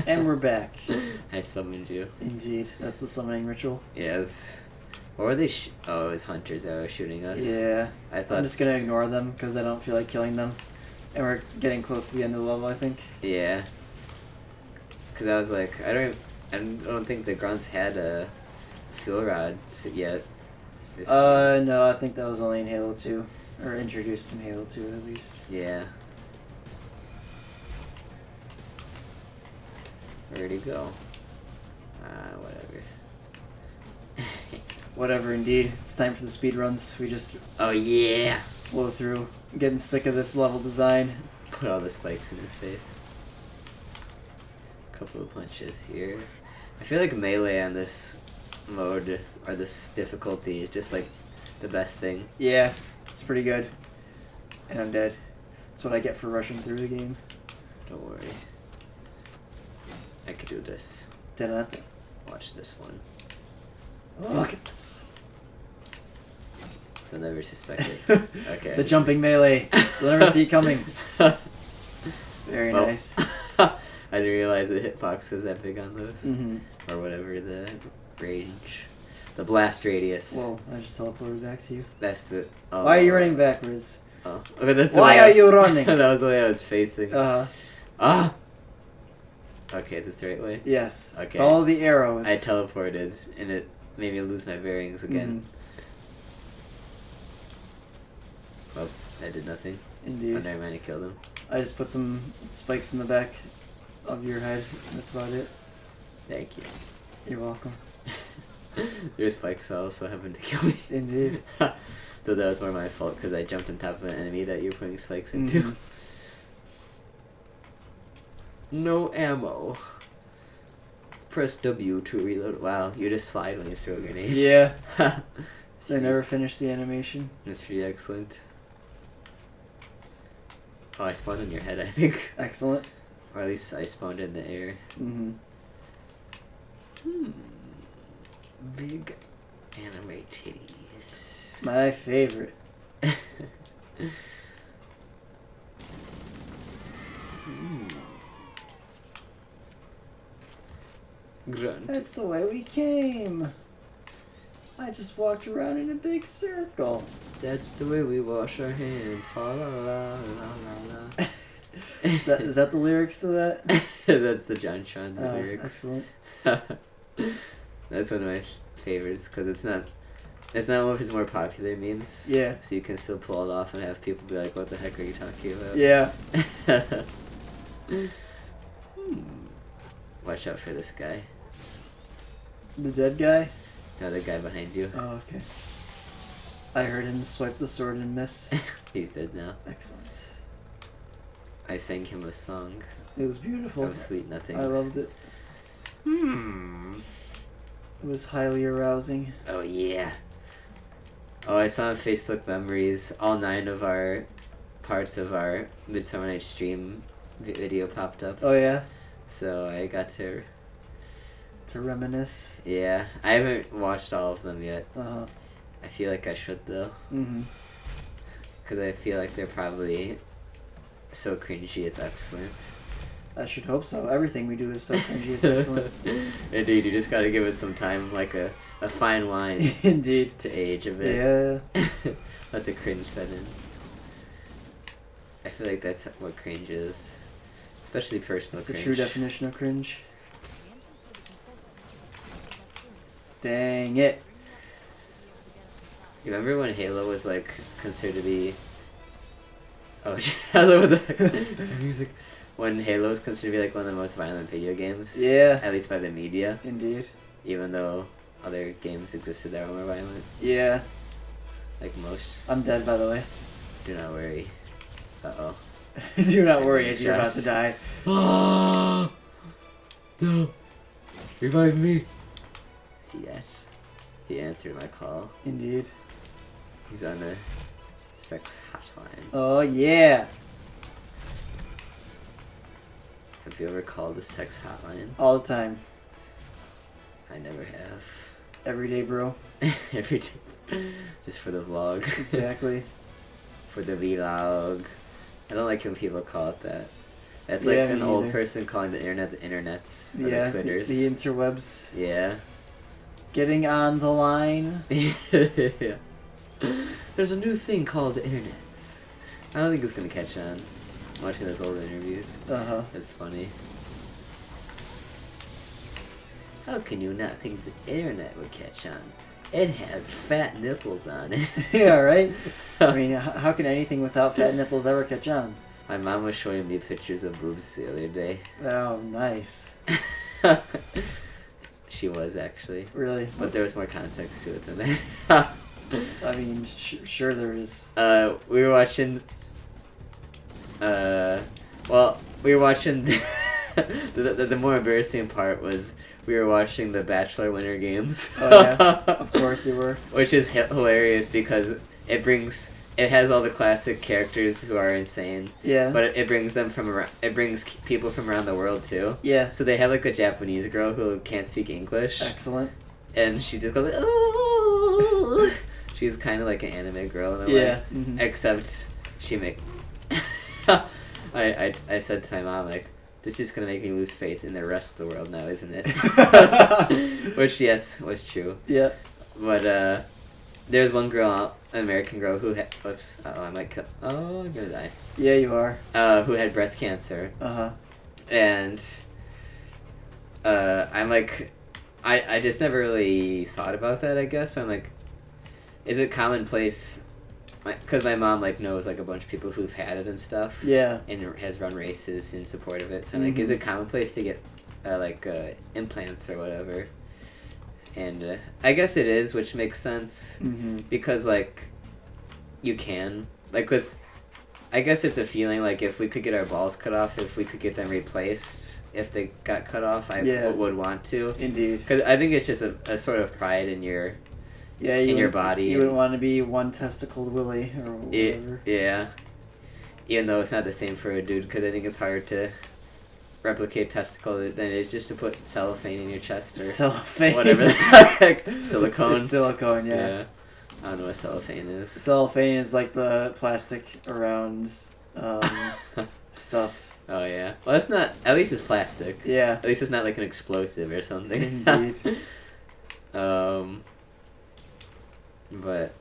And we're back. I summoned you. Indeed. That's the summoning ritual. Yes. What were they? Oh, it was hunters that were shooting us. Yeah. I thought. I'm just gonna ignore them because I don't feel like killing them. And we're getting close to the end of the level, I think. Yeah. Because I was like, I don't think the grunts had a fuel rod yet. No, I think that was only in Halo 2. Or introduced in Halo 2, at least. Yeah. Where'd he go? Whatever. Whatever, indeed. It's time for the speed runs. We just Oh, yeah! blow through. I'm getting sick of this level design. Put all the spikes in his face. Couple of punches here. I feel like melee on this mode, or this difficulty, is just like the best thing. Yeah, it's pretty good. And I'm dead. That's what I get for rushing through the game. Don't worry. I could do this. Da-da-da. Watch this one. Look at this. They'll never suspect it. Okay. The jumping melee. You'll never see it coming. Very nice. I didn't realize the hitbox was that big on those. Mm-hmm. Or whatever the range. The blast radius. Whoa, I just teleported back to you. That's the... Oh. Why are you running backwards? Oh. Okay, that's Why are you running? That was the way I was facing. Uh-huh. Ah! Okay, is this the right way? Yes. Okay. Follow the arrows. I teleported, and it made me lose my bearings again. Well, I did nothing. Indeed. Oh, never mind, I killed him. I just put some spikes in the back of your head. That's about it. Thank you. You're welcome. Your spikes also happened to kill me. Indeed. Though that was more my fault, because I jumped on top of an enemy that you're putting spikes into. Mm-hmm. No ammo. Press W to reload. Wow, you just slide when you throw a grenade. Yeah. They never finished the animation. It's pretty excellent. Oh, I spawned in your head, I think. Excellent. Or at least I spawned in the air. Mm-hmm. Big anime titties. My favorite. Grunt. That's the way we came. I just walked around in a big circle. That's the way we wash our hands. Fa la la la la la. Is that the lyrics to that? That's the John Sean Oh, lyrics. excellent. That's one of my favorites because it's not one of his more popular memes. Yeah. So you can still pull it off and have people be like, "What the heck are you talking about?" Yeah. Watch out for this guy. The dead guy? No, the guy behind you. Oh, okay. I heard him swipe the sword and miss. He's dead now. Excellent. I sang him a song It was beautiful. of sweet nothings. I loved it. It was highly arousing. Oh yeah. Oh, I saw on Facebook Memories all 9 of our parts of our Midsummer Night's Stream video popped up. Oh yeah? So I got to... To reminisce. Yeah, I haven't watched all of them yet. Uh-huh. I feel like I should though. Mm-hmm. Because I feel like they're probably so cringy it's excellent. I should hope so. Everything we do is so cringy, it's excellent. Indeed, you just gotta give it some time, like a fine wine Indeed. to age a bit. Yeah. Let the cringe set in. I feel like that's what cringe is. Especially personal That's the cringe. true definition of cringe. Dang it. You remember when Halo was like considered to be... Oh shit, I love the music. When Halo was considered to be like one of the most violent video games. Yeah. At least by the media. Indeed. Even though other games existed that were more violent. Yeah. Like most. I'm dead, by the way. Do not worry. Uh-oh. Do not worry as you're about to die. Oh no! Revive me! See that? He answered my call. Indeed. He's on a sex hotline. Oh, yeah. Have you ever called a sex hotline? All the time. I never have. Every day, bro. Every day. Just for the vlog. Exactly. For the vlog. I don't like when people call it that. That's Yeah, like an me old neither. person calling the internet the internets or Yeah, the Twitters. the interwebs. Yeah. Getting on the line. Yeah. There's a new thing called the internets. I don't think it's gonna catch on. Watching those old interviews. Uh-huh. It's funny. How can you not think the internet would catch on? It has fat nipples on it. Yeah, right? I mean, how can anything without fat nipples ever catch on? My mom was showing me pictures of boobs the other day. Oh, nice. She was actually. Really? But there was more context to it than that. I mean, sure there is. We were watching. Well, we were watching. The more embarrassing part was we were watching the Bachelor Winter Games. Oh yeah, of course you were. Which is hilarious because it has all the classic characters who are insane. Yeah. But it brings them it brings people from around the world too. Yeah. So they have like a Japanese girl who can't speak English. Excellent. And she just goes like, ooh. She's kind of like an anime girl in a way. Yeah. Mm-hmm. Except she I said to my mom, like, this is gonna make me lose faith in the rest of the world now, isn't it? Which, yes, was true. Yeah. But there's one girl, an American girl who had, whoops, I might cut, oh, I'm gonna die. Yeah, you are. Who had breast cancer. Uh-huh. And I'm like, I just never really thought about that, I guess, but I'm like, is it commonplace? Because my mom like knows like a bunch of people who've had it and stuff. Yeah. And has run races in support of it. So I'm like, is it commonplace to get implants or whatever? And I guess it is, which makes sense because like you can like with. I guess it's a feeling like if we could get our balls cut off, if we could get them replaced, if they got cut off, I would want to. Indeed. Because I think it's just a sort of pride in your. Yeah, in your body. You wouldn't want to be one testicled Willie or whatever. Yeah. Even though it's not the same for a dude, because I think it's harder to replicate testicle than it is just to put cellophane in your chest or cellophane. Whatever the heck. Silicone. It's silicone, yeah. I don't know what cellophane is. Cellophane is like the plastic around stuff. Oh, yeah. Well, it's not... At least it's plastic. Yeah. At least it's not like an explosive or something. Indeed. But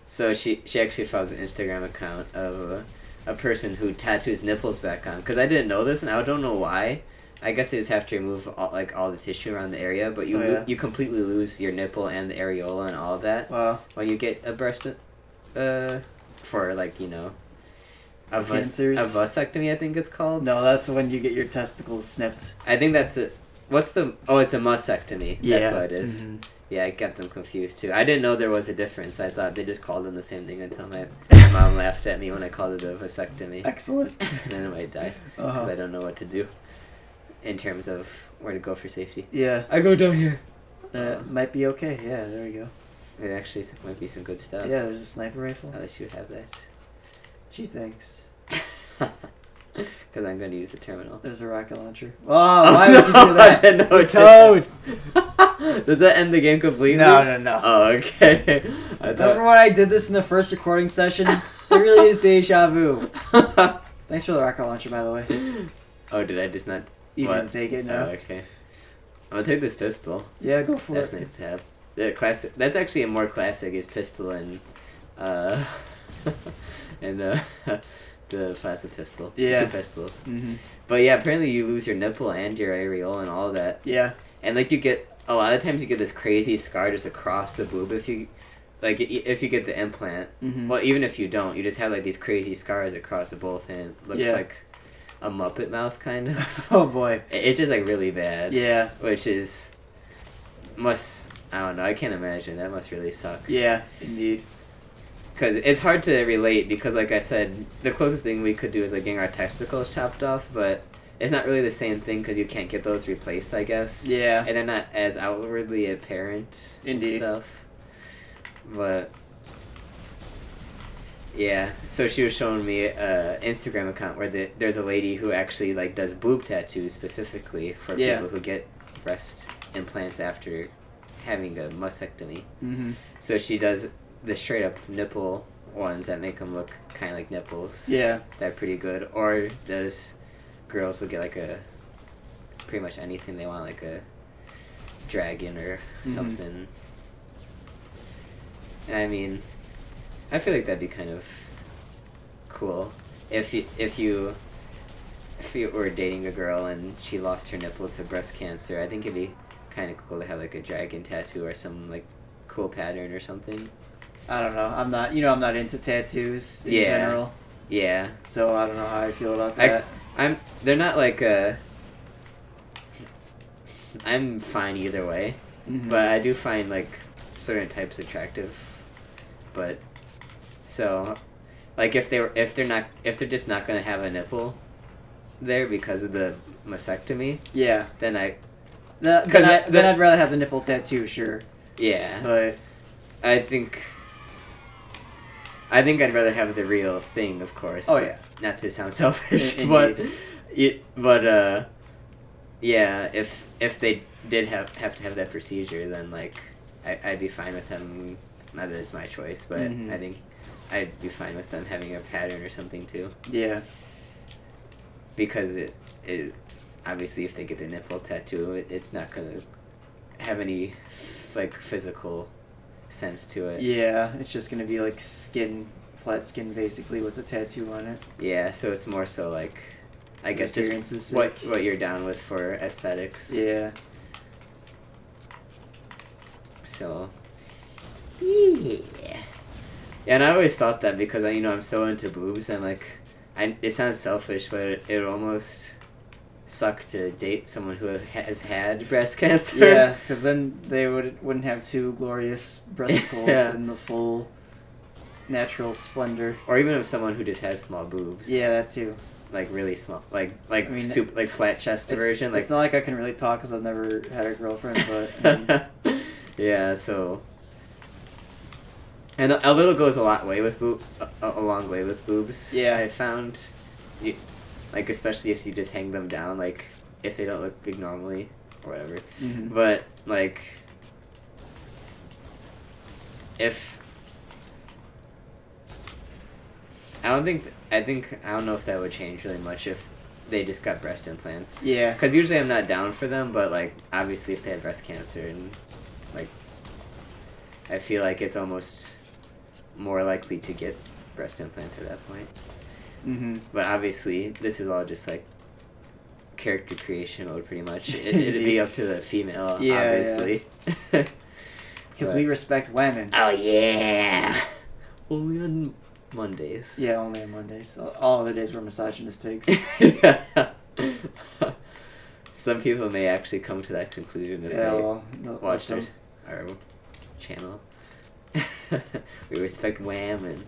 so she actually follows an Instagram account of a person who tattoos nipples back on, because I didn't know this and I don't know why. I guess they just have to remove all the tissue around the area, but you completely lose your nipple and the areola and all of that. Wow. When you get a breast for like a vasectomy, I think it's called. No, that's when you get your testicles snipped. I think that's it. It's a mastectomy. Yeah. That's what it is. Mm-hmm. Yeah, I got them confused too. I didn't know there was a difference. I thought they just called them the same thing until my mom laughed at me when I called it a vasectomy. Excellent. And then I might die because I don't know what to do in terms of where to go for safety. Yeah. I go down here. Might be okay. Yeah, there we go. It actually might be some good stuff. Yeah, there's a sniper rifle. At least you would have that. Gee, thanks. Because I'm going to use the terminal. There's a rocket launcher. Oh, why would you do that? No, Toad! Does that end the game completely? No. Oh, okay. Remember when I did this in the first recording session? It really is deja vu. Thanks for the rocket launcher, by the way. Oh, did I just not... You didn't take it, no. Oh, okay. I'm going to take this pistol. Yeah, go for That's it. nice to have. The classic. That's actually a more classic is pistol and... the plastic pistol. Yeah. 2 pistols. Mm-hmm. But yeah, apparently you lose your nipple and your areola and all that. Yeah. And like a lot of times you get this crazy scar just across the boob if you get the implant. Mm-hmm. Well, even if you don't, you just have like these crazy scars across both, and it looks like a Muppet mouth kind of. Oh boy. It's just like really bad. Yeah. Which is I don't know. I can't imagine. That must really suck. Yeah, indeed. Because it's hard to relate because, like I said, the closest thing we could do is like getting our testicles chopped off, but it's not really the same thing because you can't get those replaced, I guess. Yeah. And they're not as outwardly apparent. Indeed. And stuff. But yeah, so she was showing me an Instagram account where there's a lady who actually like does boob tattoos specifically for people who get breast implants after having a mastectomy. Mm-hmm. So she does the straight up nipple ones that make them look kind of like nipples. Yeah. They're pretty good. Or does girls will get like a pretty much anything they want, like a dragon or something. I mean, I feel like that'd be kind of cool if you were dating a girl and she lost her nipple to breast cancer. I think it'd be kind of cool to have like a dragon tattoo or some like cool pattern or something. I don't know. I'm not into tattoos in general. Yeah. So I don't know how I feel about that. They're not like I'm fine either way, but I do find like certain types attractive. But so, like if they're just not gonna have a nipple there because of the mastectomy, then I'd rather have the nipple tattoo, sure. Yeah. But I think I'd rather have the real thing, of course. Oh yeah. Not to sound selfish, Indeed. but yeah, if they did have to have that procedure, then like I'd be fine with them. Not that it's my choice, but I think I'd be fine with them having a pattern or something too. Yeah. Because it obviously if they get the nipple tattoo, it's not gonna have any like physical sense to it. Yeah, it's just gonna be like flat skin basically with a tattoo on it. Yeah, so it's more so like, I guess just what you're down with for aesthetics. Yeah. So, yeah. And I always thought that because I'm so into boobs and like, it sounds selfish, but it would almost suck to date someone who has had breast cancer. Yeah, because then they wouldn't have two glorious breasticles in the full natural splendor. Or even if someone who just has small boobs. Yeah, that too. Like really small, like flat chest version. It's not like I can really talk because I've never had a girlfriend, but yeah. So, and a little goes a long way with boobs. Yeah, I found, like especially if you just hang them down, like if they don't look big normally or whatever. But like, if I don't know if that would change really much if they just got breast implants. Yeah. Because usually I'm not down for them, but like obviously if they had breast cancer and like, I feel like it's almost more likely to get breast implants at that point. But obviously this is all just like character creation mode, pretty much. It'd be up to the female, obviously. Because we respect women. Oh yeah. Only on Mondays. Yeah, only on Mondays. All other days we're misogynist pigs. Some people may actually come to that conclusion if they watched our channel. We respect women.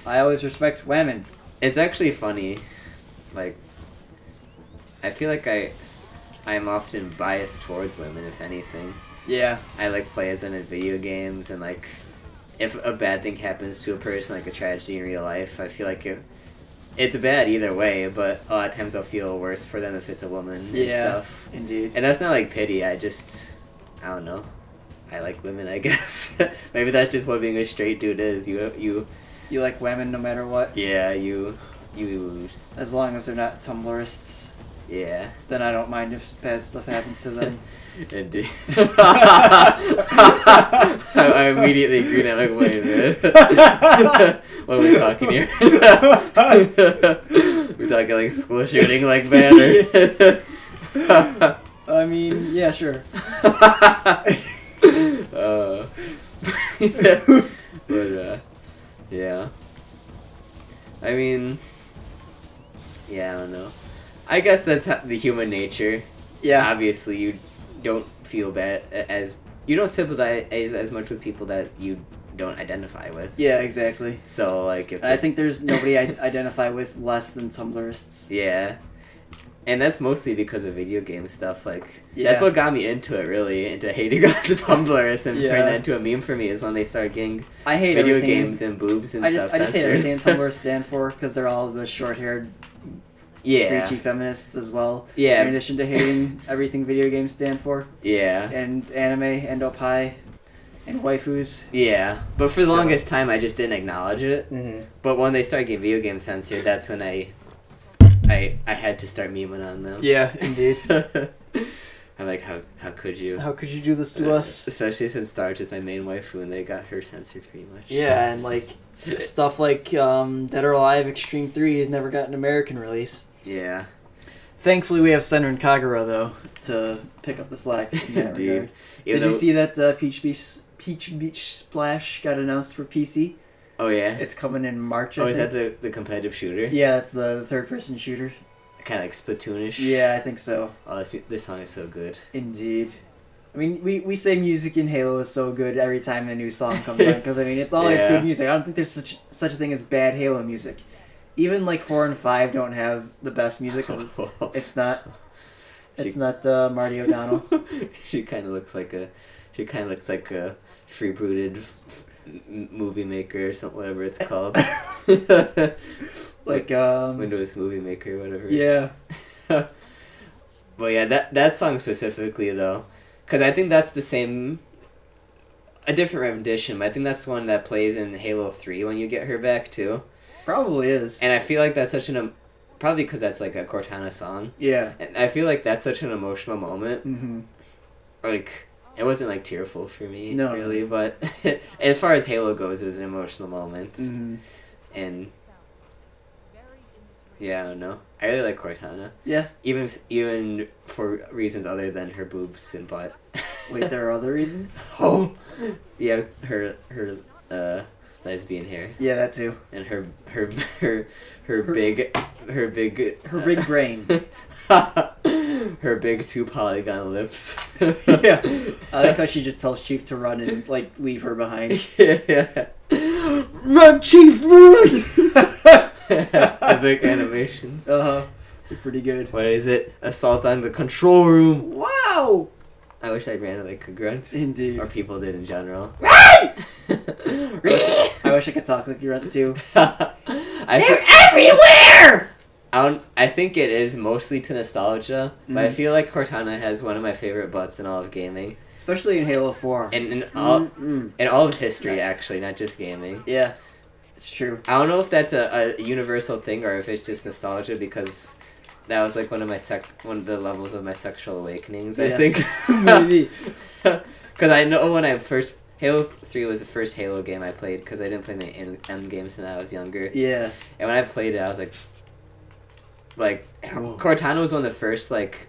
I always respect women. It's actually funny. Like, I feel like I'm often biased towards women, if anything. Yeah. I like play as them in video games, and like, if a bad thing happens to a person, like a tragedy in real life, I feel like it's bad either way, but a lot of times I'll feel worse for them if it's a woman and stuff. Indeed. And that's not like pity, I don't know. I like women, I guess. Maybe that's just what being a straight dude is. You like women no matter what? Yeah, you... As long as they're not Tumblrists. Yeah. Then I don't mind if bad stuff happens to them. Indeed. I immediately agreed. I'm like, wait a minute. What are we talking here? We're talking like school shooting, like banner. I mean, yeah, sure. But yeah. I mean, yeah, I don't know. I guess that's the human nature. Yeah. Obviously, you don't feel bad you don't sympathize as much with people that you don't identify with. Yeah, exactly. So, like, I think there's nobody I identify with less than Tumblrists. Yeah. And that's mostly because of video game stuff. Like, that's what got me into it, really, into hating on the Tumblrists and turning that into a meme for me, is when they started getting video games and boobs and stuff. I just hate everything Tumblr stand for, because they're all the short-haired, screechy feminists as well. Yeah. In addition to hating everything video games stand for. Yeah. And anime and opie and waifus. Yeah. But for the longest time, I just didn't acknowledge it. But when they started getting video games censored, that's when I I had to start memeing on them. Yeah, indeed. I'm like, how could you? How could you do this to us? Especially since Starch is my main waifu, and they got her censored pretty much. Yeah, and like stuff like Dead or Alive Extreme 3 has never got an American release. Yeah. Thankfully, we have Senran Kagura though to pick up the slack in that regard. Did you see that Peach Beach Splash got announced for PC? Oh yeah. It's coming in March. I think. Is that the competitive shooter? Yeah, it's the third-person shooter. Kind of like Splatoonish. Yeah, I think so. Oh, this song is so good. Indeed. I mean, we say music in Halo is so good every time a new song comes on, because I mean it's always good music. I don't think there's such a thing as bad Halo music. Even like 4 and 5 don't have the best music because it's not Marty O'Donnell. She kind of looks like a free-brooded movie maker or something, whatever it's called. Like Windows Movie Maker, whatever. Yeah. Well, yeah, that song specifically though, because I think that's a different rendition, but I think that's the one that plays in Halo 3 when you get her back too. Probably is. And I feel like that's such probably because that's like a Cortana song. Yeah. And I feel like that's such an emotional moment. Mm-hmm. Like, it wasn't like tearful for me, no, really, but as far as Halo goes, it was an emotional moment. Mm-hmm. And yeah, I don't know. I really like Cortana. Yeah. Even for reasons other than her boobs and butt. Wait, there are other reasons? Oh. Yeah, her lesbian hair. Yeah, that too. And her big brain. Her big 2 polygon lips. Yeah. I like how she just tells Chief to run and like leave her behind. Yeah. Run, Chief, run! Epic animations. They're pretty good. What is it? Assault on the control room. Wow! I wish I ran like a grunt. Indeed. Or people did in general. Run! I wish I could talk like you run too. They're everywhere! I think it is mostly to nostalgia, but I feel like Cortana has one of my favorite butts in all of gaming. Especially in Halo 4. And in all of history, actually, not just gaming. Yeah, it's true. I don't know if that's a universal thing or if it's just nostalgia, because that was like one of the levels of my sexual awakenings, I think. Maybe. Because I know when Halo 3 was the first Halo game I played, because I didn't play the M games when I was younger. Yeah. And when I played it, I was like, Cortana was one of the first, like,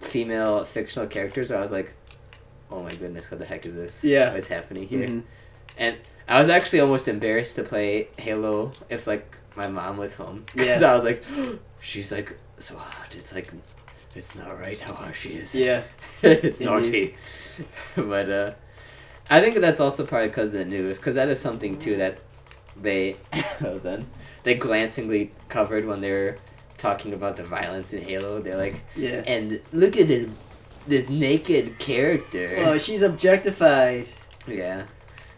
female fictional characters where I was like, oh my goodness, what the heck is this? Yeah. What's happening here? Mm-hmm. And I was actually almost embarrassed to play Halo if, like, my mom was home. Because I was like, she's, like, so hot. It's, like, it's not right how hot she is. Yeah. It's naughty. But, I think that's also probably because of the news, because that is something, too, that they glancingly covered when they were talking about the violence in Halo. They're like, and look at this naked character. Oh, she's objectified. Yeah.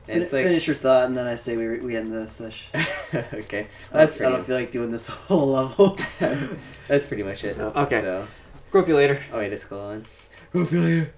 Finish your thought, and then I say we end this session. Okay. I don't feel like doing this whole level. That's pretty much it. Okay. So. Grope you later. Oh, wait, let's go on. Grope you later.